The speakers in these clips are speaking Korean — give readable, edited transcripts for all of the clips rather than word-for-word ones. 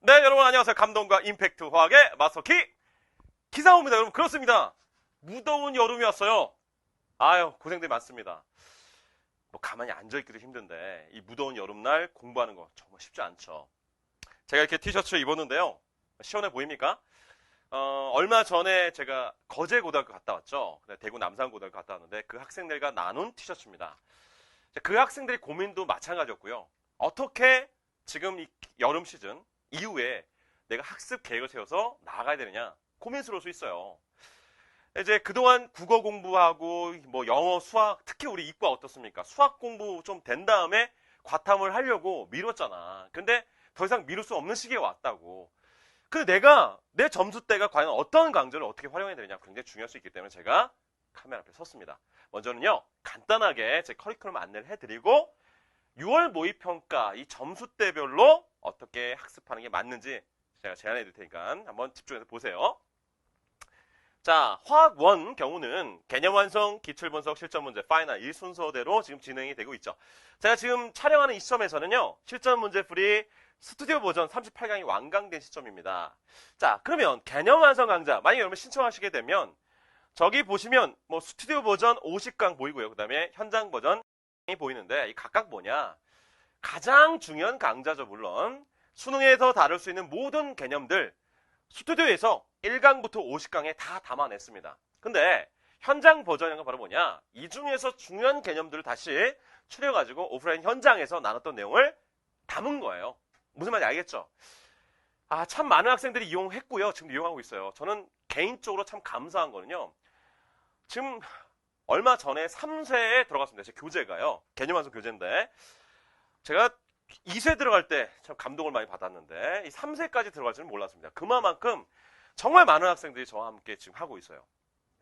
네, 여러분 안녕하세요. 감동과 임팩트 화학의 마스터키 기상호입니다. 여러분 그렇습니다. 무더운 여름이 왔어요. 아유, 고생들 많습니다. 뭐 가만히 앉아있기도 힘든데 이 무더운 여름날 공부하는 거 정말 쉽지 않죠. 제가 이렇게 티셔츠를 입었는데요. 시원해 보입니까? 얼마 전에 제가 거제고등학교 갔다 왔죠. 대구 남산고등학교 갔다 왔는데 그 학생들과 나눈 티셔츠입니다. 그 학생들의 고민도 마찬가지였고요. 어떻게 지금 이 여름 시즌 이후에 내가 학습 계획을 세워서 나아가야 되느냐 고민스러울 수 있어요. 이제 그동안 국어 공부하고 뭐 영어, 수학, 특히 우리 이과 어떻습니까? 수학 공부 좀 된 다음에 과탐을 하려고 미뤘잖아. 근데 더 이상 미룰 수 없는 시기가 왔다고. 근데 내가 내 점수대가 과연 어떤 강좌를 어떻게 활용해야 되느냐 굉장히 중요할 수 있기 때문에 제가 카메라 앞에 섰습니다. 먼저는요, 간단하게 제 커리큘럼 안내를 해드리고 6월 모의평가 이 점수대별로 어떻게 학습하는 게 맞는지 제가 제안해 드릴 테니까 한번 집중해서 보세요. 자, 화학 1 경우는 개념 완성, 기출 분석, 실전 문제, 파이널 이 순서대로 지금 진행이 되고 있죠. 제가 지금 촬영하는 이 시점에서는요, 실전 문제 풀이 스튜디오 버전 38강이 완강된 시점입니다. 자, 그러면 개념 완성 강좌 만약에 여러분 신청하시게 되면 저기 보시면 뭐 스튜디오 버전 50강 보이고요. 그 다음에 현장 버전이 보이는데 이 각각 뭐냐? 가장 중요한 강좌죠. 물론 수능에서 다룰 수 있는 모든 개념들 스튜디오에서 1강부터 50강에 다 담아냈습니다. 근데 현장 버전이란 건 바로 뭐냐? 이 중에서 중요한 개념들을 다시 추려가지고 오프라인 현장에서 나눴던 내용을 담은 거예요. 무슨 말인지 알겠죠? 아, 참 많은 학생들이 이용했고요. 지금 이용하고 있어요. 저는 개인적으로 참 감사한 거는요. 지금 얼마 전에 3세에 들어갔습니다. 제 교재가요. 개념 완성 교재인데 제가 2세 들어갈 때 참 감동을 많이 받았는데 이 3세까지 들어갈 줄은 몰랐습니다. 그만큼 정말 많은 학생들이 저와 함께 지금 하고 있어요.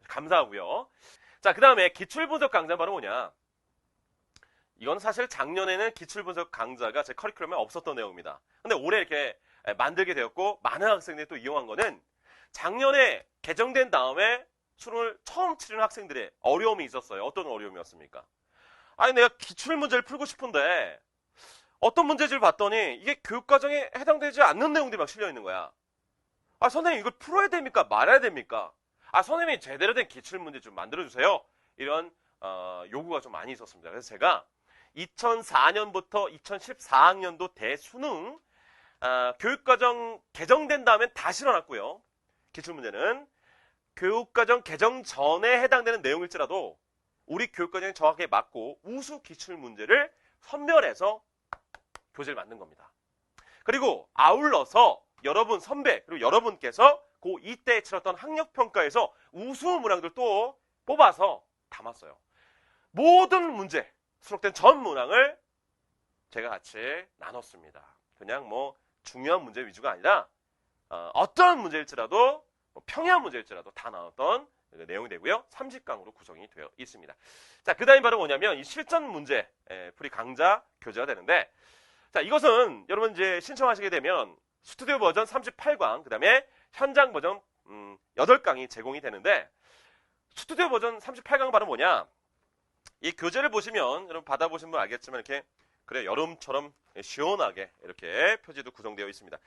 감사하고요. 자, 그 다음에 기출분석 강좌는 바로 뭐냐? 이건 사실 작년에는 기출분석 강좌가 제 커리큘럼에 없었던 내용입니다. 근데 올해 이렇게 만들게 되었고 많은 학생들이 또 이용한 거는 작년에 개정된 다음에 수능을 처음 치르는 학생들의 어려움이 있었어요. 어떤 어려움이었습니까? 아니, 내가 기출문제를 풀고 싶은데 어떤 문제지를 봤더니 이게 교육과정에 해당되지 않는 내용들이 막 실려 있는 거야. 아, 선생님 이걸 풀어야 됩니까? 말아야 됩니까? 아, 선생님이 제대로 된 기출문제 좀 만들어주세요. 이런 요구가 좀 많이 있었습니다. 그래서 제가 2004년부터 2014학년도 대수능 교육과정 개정된 다음에 다 실어놨고요. 기출문제는 교육과정 개정 전에 해당되는 내용일지라도 우리 교육과정에 정확하게 맞고 우수 기출문제를 선별해서 교재를 만든 겁니다. 그리고 아울러서 여러분 선배 그리고 여러분께서 고2 때 치렀던 학력평가에서 우수 문항들 또 뽑아서 담았어요. 모든 문제 수록된 전 문항을 제가 같이 나눴습니다. 그냥 뭐 중요한 문제 위주가 아니라 어떤 문제일지라도 평이한 문제일지라도 다 나눴던 내용이 되고요. 30강으로 구성이 되어 있습니다. 자, 그 다음이 바로 뭐냐면 이 실전 문제 풀이 강좌 교재가 되는데 자, 이것은 여러분 이제 신청하시게 되면 스튜디오 버전 38강, 그 다음에 현장 버전 8강이 제공이 되는데 스튜디오 버전 38강은 바로 뭐냐? 이 교재를 보시면 여러분 받아보신 분 알겠지만 이렇게 그래 여름처럼 시원하게 이렇게 표지도 구성되어 있습니다.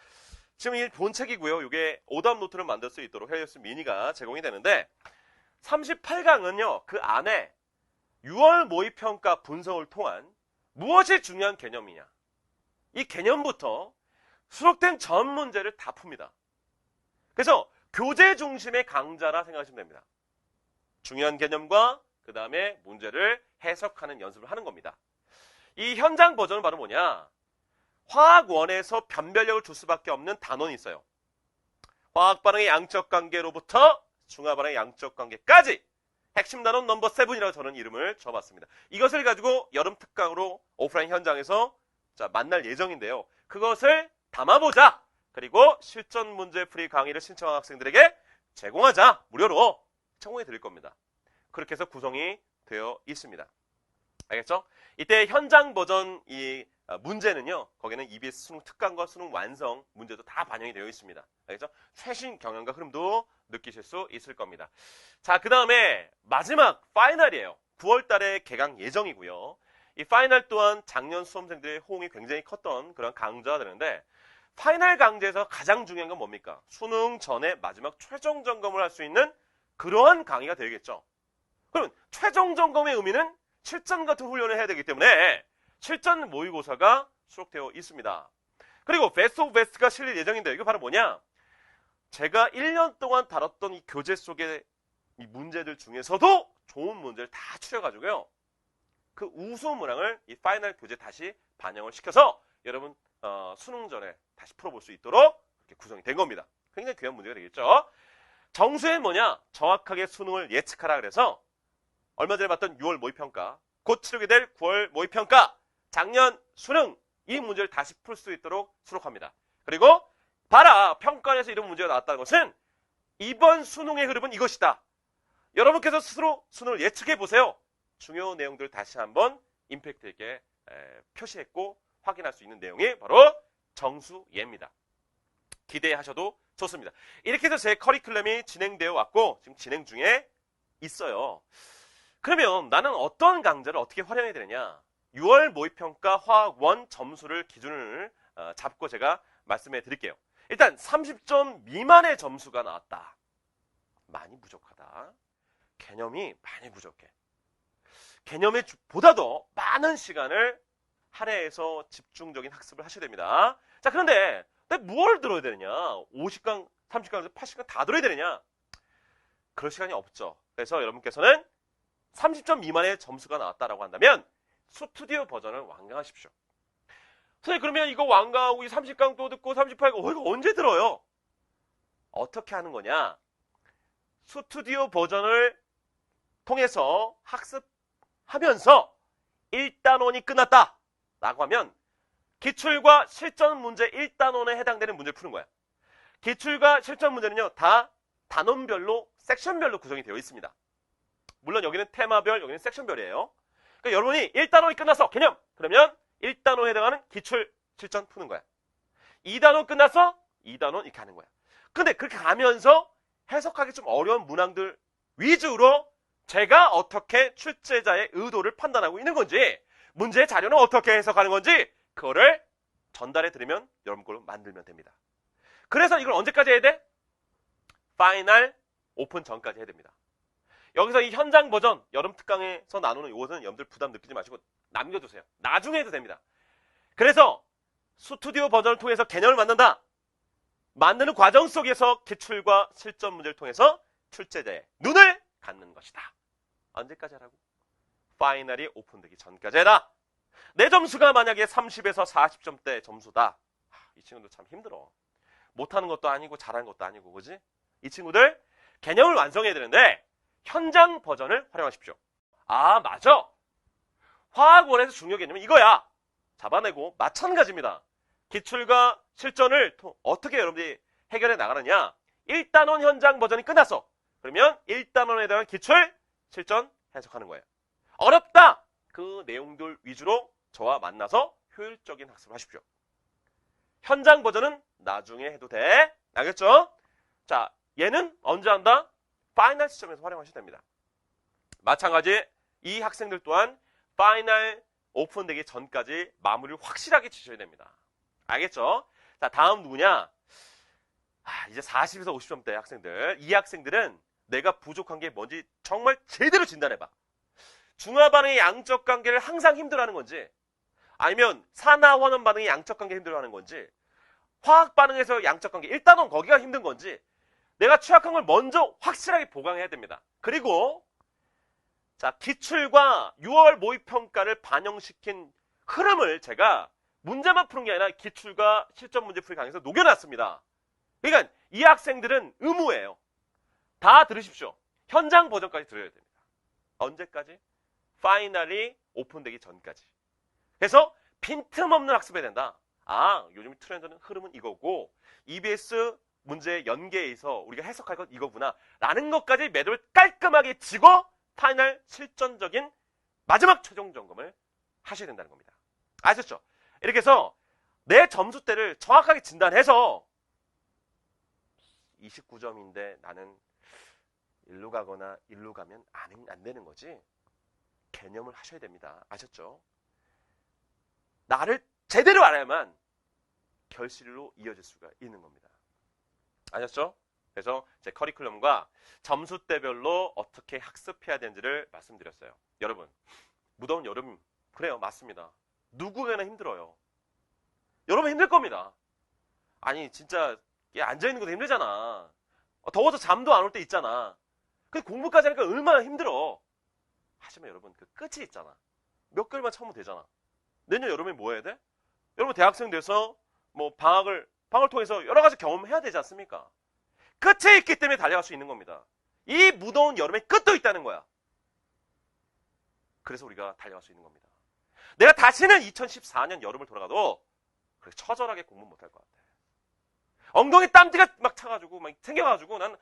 지금 이 본책이고요. 이게 오답 노트를 만들 수 있도록 헤어스 미니가 제공이 되는데 38강은요. 그 안에 6월 모의평가 분석을 통한 무엇이 중요한 개념이냐? 이 개념부터 수록된 전 문제를 다 풉니다. 그래서 교재 중심의 강좌라 생각하시면 됩니다. 중요한 개념과 그 다음에 문제를 해석하는 연습을 하는 겁니다. 이 현장 버전은 바로 뭐냐? 화학원에서 변별력을 줄 수밖에 없는 단원이 있어요. 화학 반응의 양적 관계로부터 중화 반응의 양적 관계까지 핵심 단원 넘버 7이라고 저는 이름을 줘봤습니다. 이것을 가지고 여름 특강으로 오프라인 현장에서 자, 만날 예정인데요. 그것을 담아보자. 그리고 실전 문제 풀이 강의를 신청한 학생들에게 제공하자. 무료로 제공해 드릴 겁니다. 그렇게 해서 구성이 되어 있습니다. 알겠죠? 이때 현장 버전 이 문제는요. 거기는 EBS 수능 특강과 수능 완성 문제도 다 반영이 되어 있습니다. 알겠죠? 최신 경향과 흐름도 느끼실 수 있을 겁니다. 자, 그 다음에 마지막 파이널이에요. 9월 달에 개강 예정이고요. 이 파이널 또한 작년 수험생들의 호응이 굉장히 컸던 그런 강좌가 되는데 파이널 강좌에서 가장 중요한 건 뭡니까? 수능 전에 마지막 최종 점검을 할 수 있는 그러한 강의가 되겠죠. 그럼 최종 점검의 의미는 실전 같은 훈련을 해야 되기 때문에 실전 모의고사가 수록되어 있습니다. 그리고 베스트 오브 베스트가 실릴 예정인데 이거 바로 뭐냐? 제가 1년 동안 다뤘던 이 교재 속의 이 문제들 중에서도 좋은 문제를 다 추려가지고요. 그 우수 문항을 이 파이널 교재에 다시 반영을 시켜서 여러분 수능 전에 다시 풀어볼 수 있도록 이렇게 구성이 된 겁니다. 굉장히 귀한 문제가 되겠죠. 정수는 뭐냐? 정확하게 수능을 예측하라 그래서 얼마 전에 봤던 6월 모의평가, 곧 치르게 될 9월 모의평가, 작년 수능 이 문제를 다시 풀 수 있도록 수록합니다. 그리고 봐라, 평가에서 이런 문제가 나왔다는 것은 이번 수능의 흐름은 이것이다. 여러분께서 스스로 수능을 예측해 보세요. 중요 내용들을 다시 한번 임팩트 있게 표시했고 확인할 수 있는 내용이 바로 정수예입니다. 기대하셔도 좋습니다. 이렇게 해서 제 커리큘럼이 진행되어 왔고 지금 진행 중에 있어요. 그러면 나는 어떤 강좌를 어떻게 활용해야 되느냐? 6월 모의평가 화학 1 점수를 기준을 잡고 제가 말씀해 드릴게요. 일단 30점 미만의 점수가 나왔다. 많이 부족하다. 개념이 많이 부족해. 개념에 보다도 많은 시간을 할애해서 집중적인 학습을 하셔야 됩니다. 자, 그런데 내가 뭘 들어야 되느냐? 50강, 30강에서 80강 다 들어야 되느냐? 그럴 시간이 없죠. 그래서 여러분께서는 30점 미만의 점수가 나왔다라고 한다면 스튜디오 버전을 완강하십시오. 선생님, 그러면 이거 완강하고 이 30강 또 듣고 38강 이거 언제 들어요? 어떻게 하는 거냐? 스튜디오 버전을 통해서 학습하면서 1단원이 끝났다 라고 하면 기출과 실전 문제 1단원에 해당되는 문제를 푸는 거야. 기출과 실전 문제는요, 다 단원별로 섹션별로 구성이 되어 있습니다. 물론 여기는 테마별, 여기는 섹션별이에요. 그러니까 여러분이 1단원이 끝났어, 개념. 그러면 1단원에 해당하는 기출, 실전 푸는 거야. 2단원 끝났어? 2단원 이렇게 하는 거야. 근데 그렇게 가면서 해석하기 좀 어려운 문항들 위주로 제가 어떻게 출제자의 의도를 판단하고 있는 건지, 문제의 자료는 어떻게 해석하는 건지 그거를 전달해 드리면 여러분 걸로 만들면 됩니다. 그래서 이걸 언제까지 해야 돼? 파이널 오픈 전까지 해야 됩니다. 여기서 이 현장 버전 여름 특강에서 나누는 이것은 여러분들 부담 느끼지 마시고 남겨두세요. 나중에 해도 됩니다. 그래서 스튜디오 버전을 통해서 개념을 만든다. 만드는 과정 속에서 기출과 실전 문제를 통해서 출제자의 눈을 갖는 것이다. 언제까지 하라고? 파이널이 오픈되기 전까지 해라. 내 점수가 만약에 30에서 40점대 점수다. 이 친구들 참 힘들어. 못하는 것도 아니고 잘하는 것도 아니고, 그지? 이 친구들 개념을 완성해야 되는데 현장 버전을 활용하십시오. 아, 맞아. 화학원에서 중요 개념은 이거야. 잡아내고 마찬가지입니다. 기출과 실전을 어떻게 여러분들이 해결해 나가느냐. 1단원 현장 버전이 끝났어. 그러면 1단원에 해당하는 기출, 실전 해석하는 거예요. 어렵다. 그 내용들 위주로 저와 만나서 효율적인 학습을 하십시오. 현장 버전은 나중에 해도 돼. 알겠죠? 자, 얘는 언제 한다? 파이널 시점에서 활용하셔도 됩니다. 마찬가지 이 학생들 또한 파이널 오픈되기 전까지 마무리를 확실하게 지셔야 됩니다. 알겠죠? 자, 다음 누구냐? 이제 40에서 50점대 학생들. 이 학생들은 내가 부족한 게 뭔지 정말 제대로 진단해봐. 중화 반응의 양적 관계를 항상 힘들어하는 건지, 아니면 산화 환원 반응의 양적 관계 힘들어하는 건지, 화학 반응에서 양적 관계 1단원 거기가 힘든 건지 내가 취약한 걸 먼저 확실하게 보강해야 됩니다. 그리고 자, 기출과 6월 모의평가를 반영시킨 흐름을 제가 문제만 푸는 게 아니라 기출과 실전 문제 풀이 강의에서 녹여놨습니다. 그러니까 이 학생들은 의무예요. 다 들으십시오. 현장 버전까지 들어야 됩니다. 언제까지? 파이널이 오픈되기 전까지. 그래서 빈틈없는 학습해야 된다. 아, 요즘 트렌드는 흐름은 이거고 EBS 문제 연계에서 우리가 해석할 건 이거구나 라는 것까지 매듭을 깔끔하게 지고 파이널 실전적인 마지막 최종 점검을 하셔야 된다는 겁니다. 아셨죠? 이렇게 해서 내 점수대를 정확하게 진단해서 29점인데 나는 일로 가거나 일로 가면 안 되는 거지. 개념을 하셔야 됩니다. 아셨죠? 나를 제대로 알아야만 결실로 이어질 수가 있는 겁니다. 아셨죠? 그래서 제 커리큘럼과 점수대별로 어떻게 학습해야 되는지를 말씀드렸어요. 여러분, 무더운 여름, 그래요, 맞습니다. 누구에게나 힘들어요. 여러분 힘들 겁니다. 아니 진짜 앉아있는 것도 힘들잖아. 더워서 잠도 안 올 때 있잖아. 근데 공부까지 하니까 얼마나 힘들어. 하지만 여러분 그 끝이 있잖아. 몇 개월만 참으면 되잖아. 내년 여름에 뭐 해야 돼? 여러분 대학생 돼서 뭐 방학을 통해서 여러 가지 경험해야 되지 않습니까? 끝에 있기 때문에 달려갈 수 있는 겁니다. 이 무더운 여름에 끝도 있다는 거야. 그래서 우리가 달려갈 수 있는 겁니다. 내가 다시는 2014년 여름을 돌아가도 그렇게 처절하게 공부 못할 것 같아. 엉덩이 땀띠가 막 차가지고 막 생겨가지고 난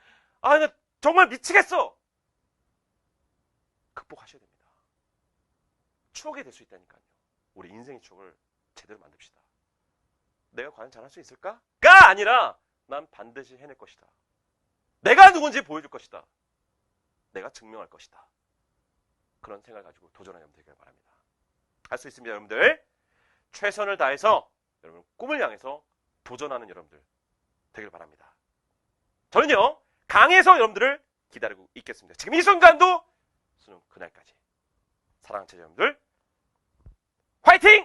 정말 미치겠어. 극복하셔야 됩니다. 추억이 될 수 있다니까요. 우리 인생의 추억을 제대로 만듭시다. 내가 과연 잘할 수 있을까? 가 아니라 난 반드시 해낼 것이다. 내가 누군지 보여줄 것이다. 내가 증명할 것이다. 그런 생각을 가지고 도전하는 여러분 되길 바랍니다. 할 수 있습니다, 여러분들. 최선을 다해서 여러분 꿈을 향해서 도전하는 여러분들 되길 바랍니다. 저는요, 강해서 여러분들을 기다리고 있겠습니다. 지금 이 순간도 수능 그날까지. 사랑하는 여러분들, 화이팅!